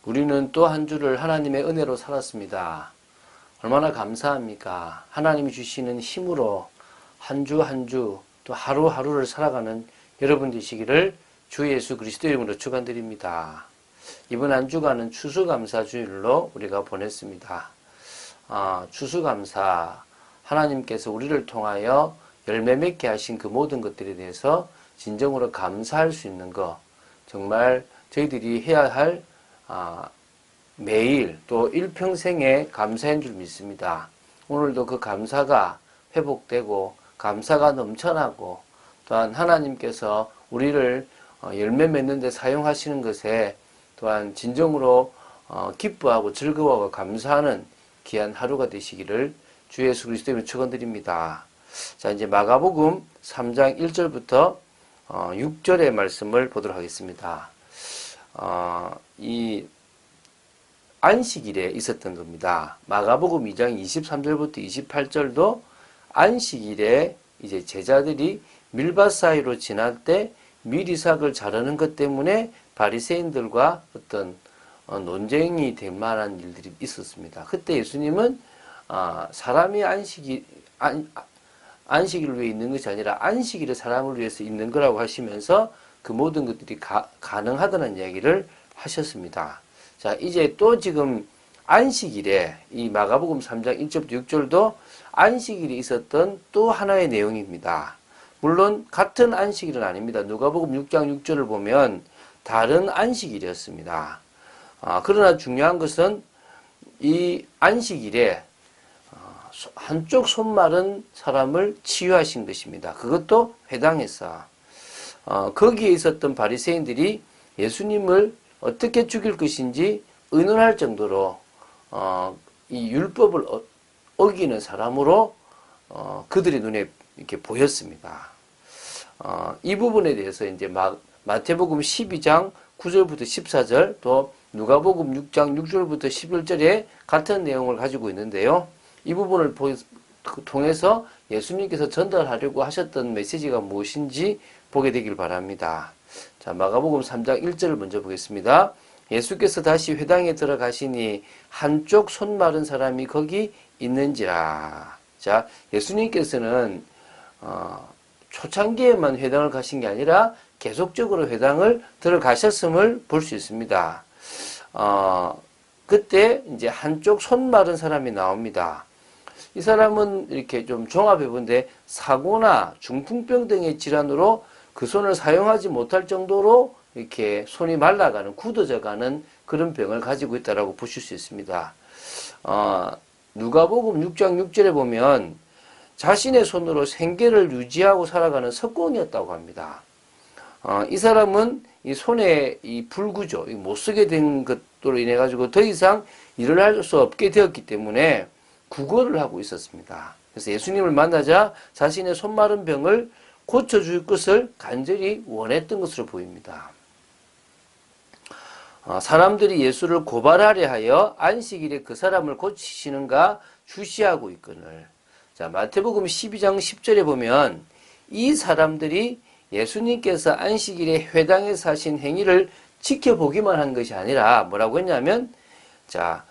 우리는 또 한 주를 하나님의 은혜로 살았습니다. 얼마나 감사합니까? 하나님이 주시는 힘으로 한 주 한 주 또 하루하루를 살아가는 여러분 되시기를 주 예수 그리스도 이름으로 축원드립니다. 이번 한 주간은 추수감사 주일로 우리가 보냈습니다. 추수감사, 하나님께서 우리를 통하여 열매 맺게 하신 그 모든 것들에 대해서 진정으로 감사할 수 있는 것, 정말 저희들이 해야 할 매일 또 일평생에 감사한 줄 믿습니다. 오늘도 그 감사가 회복되고 감사가 넘쳐나고 또한 하나님께서 우리를 열매 맺는 데 사용하시는 것에 또한 진정으로 기뻐하고 즐거워하고 감사하는 귀한 하루가 되시기를 주 예수 그리스도의 축원드립니다. 자, 이제 마가복음 3장 1절부터 6절의 말씀을 보도록 하겠습니다. 이 안식일에 있었던 겁니다. 마가복음 2장 23절부터 28절도 안식일에 이제 제자들이 밀밭 사이로 지날 때 밀이삭을 자르는 것 때문에 바리새인들과 어떤 논쟁이 될 만한 일들이 있었습니다. 그때 예수님은 사람이 안식일을 위해 있는 것이 아니라 안식일에 사람을 위해서 있는 거라고 하시면서 그 모든 것들이 가능하다는 이야기를 하셨습니다. 자, 이제 또 지금 안식일에 이 마가복음 3장 1절부터 6절도 안식일이 있었던 또 하나의 내용입니다. 물론 같은 안식일은 아닙니다. 누가복음 6장 6절을 보면 다른 안식일이었습니다. 그러나 중요한 것은 이 안식일에 한쪽 손 마른 사람을 치유하신 것입니다. 그것도 회당에서. 거기에 있었던 바리새인들이 예수님을 어떻게 죽일 것인지 의논할 정도로 이 율법을 어기는 사람으로 그들의 눈에 이렇게 보였습니다. 이 부분에 대해서 이제 마태복음 12장 9절부터 14절 또 누가복음 6장 6절부터 11절에 같은 내용을 가지고 있는데요. 이 부분을 통해서 예수님께서 전달하려고 하셨던 메시지가 무엇인지 보게 되길 바랍니다. 자, 마가복음 3장 1절을 먼저 보겠습니다. 예수께서 다시 회당에 들어가시니 한쪽 손 마른 사람이 거기 있는지라. 자, 예수님께서는 초창기에만 회당을 가신 게 아니라 계속적으로 회당을 들어가셨음을 볼 수 있습니다. 그때 이제 한쪽 손 마른 사람이 나옵니다. 이 사람은 이렇게 좀 종합해 본데 사고나 중풍병 등의 질환으로 그 손을 사용하지 못할 정도로 이렇게 손이 말라가는, 굳어져가는 그런 병을 가지고 있다라고 보실 수 있습니다. 누가복음 6장 6절에 보면 자신의 손으로 생계를 유지하고 살아가는 석공이었다고 합니다. 이 사람은 이 손에 이 불구조, 못 쓰게 된 것으로 인해 가지고 더 이상 일을 할 수 없게 되었기 때문에 구걸을 하고 있었습니다. 그래서 예수님을 만나자 자신의 손 마른 병을 고쳐줄 것을 간절히 원했던 것으로 보입니다. 사람들이 예수를 고발하려 하여 안식일에 그 사람을 고치시는가 주시하고 있거늘. 자, 마태복음 12장 10절에 보면 이 사람들이 예수님께서 안식일에 회당에서 하신 행위를 지켜보기만 한 것이 아니라 뭐라고 했냐면, 자,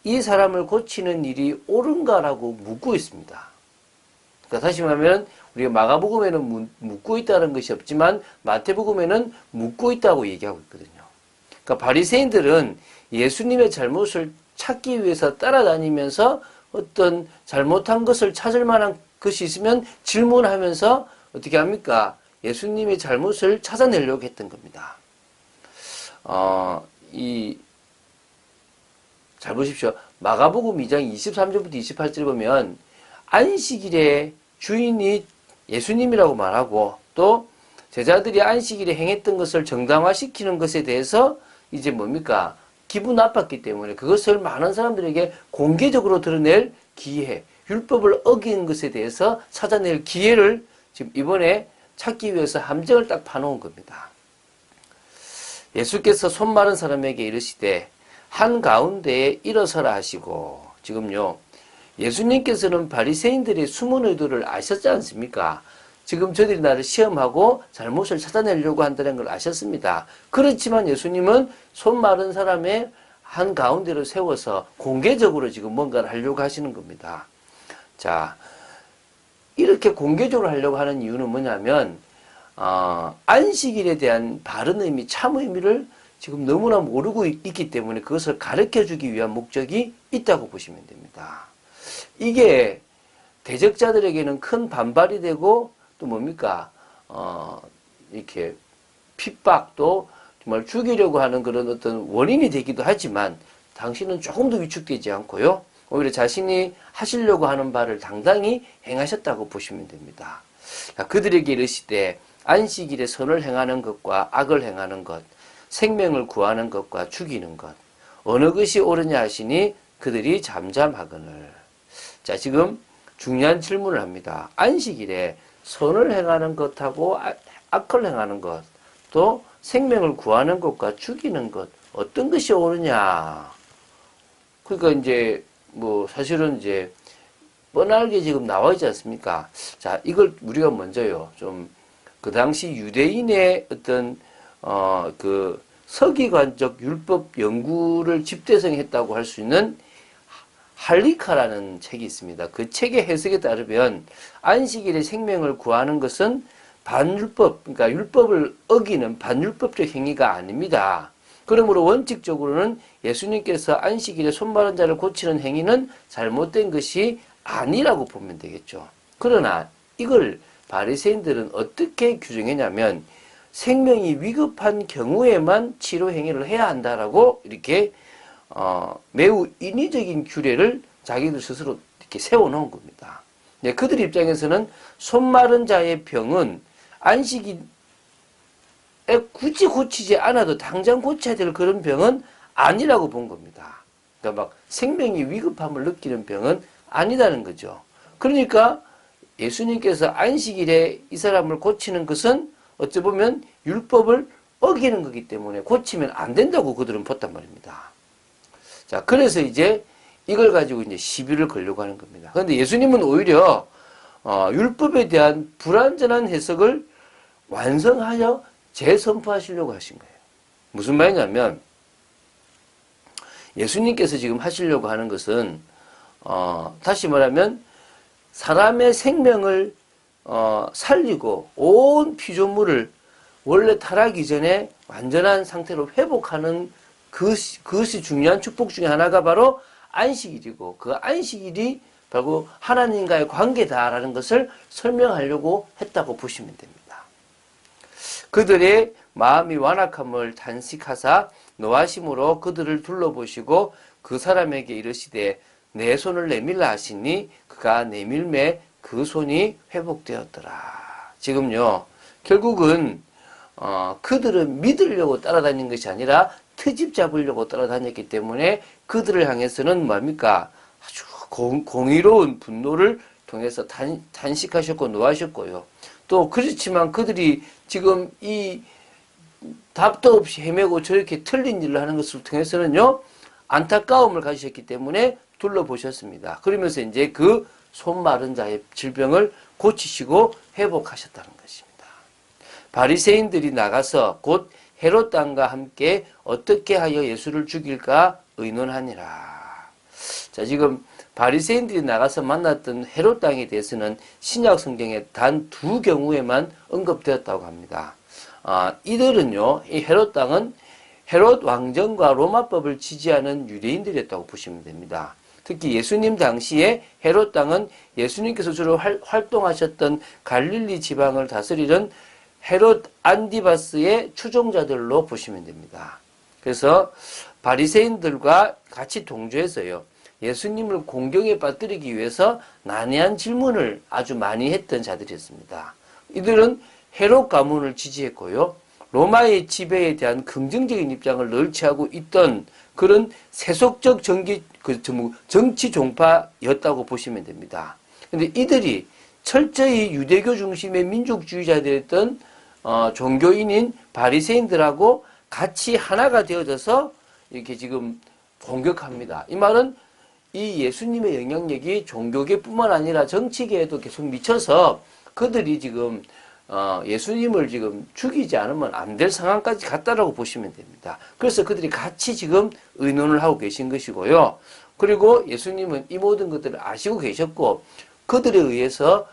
이 사람을 고치는 일이 옳은가라고 묻고 있습니다. 그러니까 다시 말하면 우리가 마가복음에는 묻고 있다는 것이 없지만 마태복음에는 묻고 있다고 얘기하고 있거든요. 그러니까 바리새인들은 예수님의 잘못을 찾기 위해서 따라다니면서 어떤 잘못한 것을 찾을 만한 것이 있으면 질문하면서 어떻게 합니까? 예수님의 잘못을 찾아내려고 했던 겁니다. 잘 보십시오. 마가복음 2장 23절부터 28절 보면 안식일의 주인이 예수님이라고 말하고 또 제자들이 안식일에 행했던 것을 정당화시키는 것에 대해서 이제 뭡니까? 기분 나빴기 때문에 그것을 많은 사람들에게 공개적으로 드러낼 기회, 율법을 어긴 것에 대해서 찾아낼 기회를 지금 이번에 찾기 위해서 함정을 딱 파놓은 겁니다. 예수께서 손 마른 사람에게 이르시되 한가운데에 일어서라 하시고, 지금요, 예수님께서는 바리새인들의 숨은 의도를 아셨지 않습니까? 지금 저들이 나를 시험하고 잘못을 찾아내려고 한다는 걸 아셨습니다. 그렇지만 예수님은 손 마른 사람의 한 가운데로 세워서 공개적으로 지금 뭔가를 하려고 하시는 겁니다. 자, 이렇게 공개적으로 하려고 하는 이유는 뭐냐면 안식일에 대한 바른 의미, 참 의미를 지금 너무나 모르고 있기 때문에 그것을 가르쳐주기 위한 목적이 있다고 보시면 됩니다. 이게 대적자들에게는 큰 반발이 되고 또 뭡니까? 이렇게 핍박도 정말 죽이려고 하는 그런 어떤 원인이 되기도 하지만 당신은 조금 더 위축되지 않고요. 오히려 자신이 하시려고 하는 바를 당당히 행하셨다고 보시면 됩니다. 그들에게 이르시되 안식일에 선을 행하는 것과 악을 행하는 것, 생명을 구하는 것과 죽이는 것, 어느 것이 옳으냐 하시니 그들이 잠잠하거늘. 자, 지금 중요한 질문을 합니다. 안식일에 선을 행하는 것하고 악을 행하는 것, 또 생명을 구하는 것과 죽이는 것, 어떤 것이 옳으냐. 그러니까 이제 사실은 이제 뻔하게 지금 나와 있지 않습니까? 자, 이걸 우리가 먼저요, 좀 그 당시 유대인의 어떤 그 서기관적 율법 연구를 집대성했다고 할 수 있는 할리카라는 책이 있습니다. 그 책의 해석에 따르면 안식일에 생명을 구하는 것은 반율법, 그러니까 율법을 어기는 반율법적 행위가 아닙니다. 그러므로 원칙적으로는 예수님께서 안식일에 손 마른 자를 고치는 행위는 잘못된 것이 아니라고 보면 되겠죠. 그러나 이걸 바리새인들은 어떻게 규정했냐면 생명이 위급한 경우에만 치료 행위를 해야 한다라고 이렇게 매우 인위적인 규례를 자기들 스스로 이렇게 세워놓은 겁니다. 네, 그들 입장에서는 손 마른 자의 병은 안식일에 굳이 고치지 않아도 당장 고쳐야 될 그런 병은 아니라고 본 겁니다. 그러니까 막 생명이 위급함을 느끼는 병은 아니다는 거죠. 그러니까 예수님께서 안식일에 이 사람을 고치는 것은 어찌 보면 율법을 어기는 거기 때문에 고치면 안 된다고 그들은 봤단 말입니다. 자, 그래서 이제 이걸 가지고 이제 시비를 걸려고 하는 겁니다. 그런데 예수님은 오히려 율법에 대한 불완전한 해석을 완성하여 재선포하시려고 하신 거예요. 무슨 말이냐면 예수님께서 지금 하시려고 하는 것은 다시 말하면 사람의 생명을 살리고 온 피조물을 원래 타락 이전에 완전한 상태로 회복하는 그것이 중요한 축복 중에 하나가 바로 안식일이고 그 안식일이 바로 하나님과의 관계다라는 것을 설명하려고 했다고 보시면 됩니다. 그들의 마음이 완악함을 단식하사 노하심으로 그들을 둘러보시고 그 사람에게 이르시되 내 손을 내밀라 하시니 그가 내밀매 그 손이 회복되었더라. 지금요, 결국은 그들은 믿으려고 따라다닌 것이 아니라 트집 잡으려고 따라다녔기 때문에 그들을 향해서는 뭡니까? 아주 공의로운 분노를 통해서 단식하셨고 노하셨고요. 또 그렇지만 그들이 지금 이 답도 없이 헤매고 저렇게 틀린 일을 하는 것을 통해서는요, 안타까움을 가지셨기 때문에 둘러보셨습니다. 그러면서 이제 그 손 마른 자의 질병을 고치시고 회복하셨다는 것입니다. 바리새인들이 나가서 곧 헤롯 왕과 함께 어떻게 하여 예수를 죽일까 의논하니라. 자, 지금 바리새인들이 나가서 만났던 헤롯 왕에 대해서는 신약 성경에 단 2경우에만 언급되었다고 합니다. 이들은요, 이 헤롯 왕은 헤롯 왕정과 로마법을 지지하는 유대인들이었다고 보시면 됩니다. 특히 예수님 당시에 헤롯 왕은 예수님께서 주로 활동하셨던 갈릴리 지방을 다스리던 헤롯 안디바스의 추종자들로 보시면 됩니다. 그래서 바리새인들과 같이 동조해서요, 예수님을 공경에 빠뜨리기 위해서 난해한 질문을 아주 많이 했던 자들이었습니다. 이들은 헤롯 가문을 지지했고요, 로마의 지배에 대한 긍정적인 입장을 늘 취하고 있던 그런 세속적 정치 종파였다고 보시면 됩니다. 근데 이들이 철저히 유대교 중심의 민족주의자들이었던 종교인인 바리새인들하고 같이 하나가 되어져서 이렇게 지금 공격합니다. 이 말은 이 예수님의 영향력이 종교계뿐만 아니라 정치계에도 계속 미쳐서 그들이 지금 예수님을 지금 죽이지 않으면 안 될 상황까지 갔다라고 보시면 됩니다. 그래서 그들이 같이 지금 의논을 하고 계신 것이고요. 그리고 예수님은 이 모든 것들을 아시고 계셨고 그들에 의해서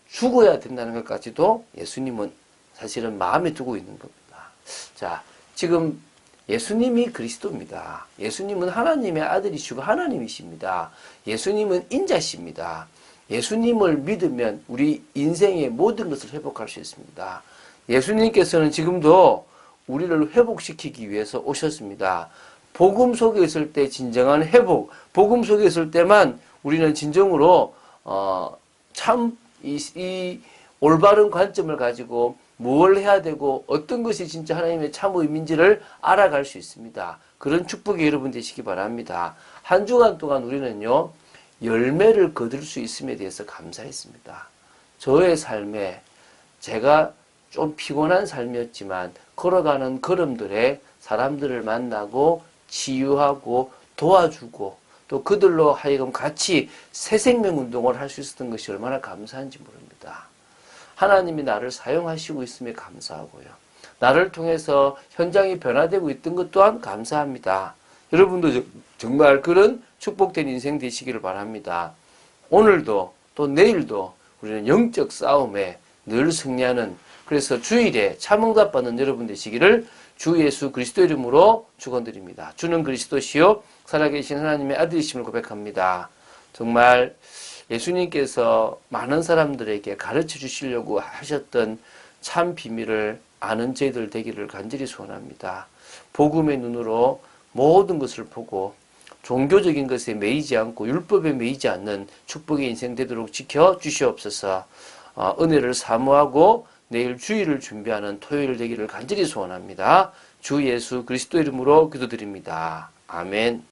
죽어야 된다는 것까지도 예수님은 사실은 마음에 두고 있는 겁니다. 자, 지금 예수님이 그리스도입니다. 예수님은 하나님의 아들이시고 하나님이십니다. 예수님은 인자십니다. 예수님을 믿으면 우리 인생의 모든 것을 회복할 수 있습니다. 예수님께서는 지금도 우리를 회복시키기 위해서 오셨습니다. 복음 속에 있을 때 진정한 회복, 복음 속에 있을 때만 우리는 진정으로 참 이 올바른 관점을 가지고 뭘 해야 되고 어떤 것이 진짜 하나님의 참 의미인지를 알아갈 수 있습니다. 그런 축복이 여러분 되시기 바랍니다. 한 주간 동안 우리는요, 열매를 거둘 수 있음에 대해서 감사했습니다. 저의 삶에 제가 좀 피곤한 삶이었지만 걸어가는 걸음들에 사람들을 만나고 치유하고 도와주고 또 그들로 하여금 같이 새 생명 운동을 할 수 있었던 것이 얼마나 감사한지 모릅니다. 하나님이 나를 사용하시고 있음에 감사하고요. 나를 통해서 현장이 변화되고 있던 것 또한 감사합니다. 여러분도 정말 그런 축복된 인생 되시기를 바랍니다. 오늘도 또 내일도 우리는 영적 싸움에 늘 승리하는, 그래서 주일에 참응답받는 여러분 되시기를 주 예수 그리스도 이름으로 축원드립니다. 주는 그리스도시요 살아계신 하나님의 아들이심을 고백합니다. 정말 예수님께서 많은 사람들에게 가르쳐 주시려고 하셨던 참 비밀을 아는 저희들 되기를 간절히 소원합니다. 복음의 눈으로 모든 것을 보고 종교적인 것에 매이지 않고 율법에 매이지 않는 축복의 인생 되도록 지켜 주시옵소서. 은혜를 사모하고 내일 주일을 준비하는 토요일 되기를 간절히 소원합니다. 주 예수 그리스도 이름으로 기도드립니다. 아멘.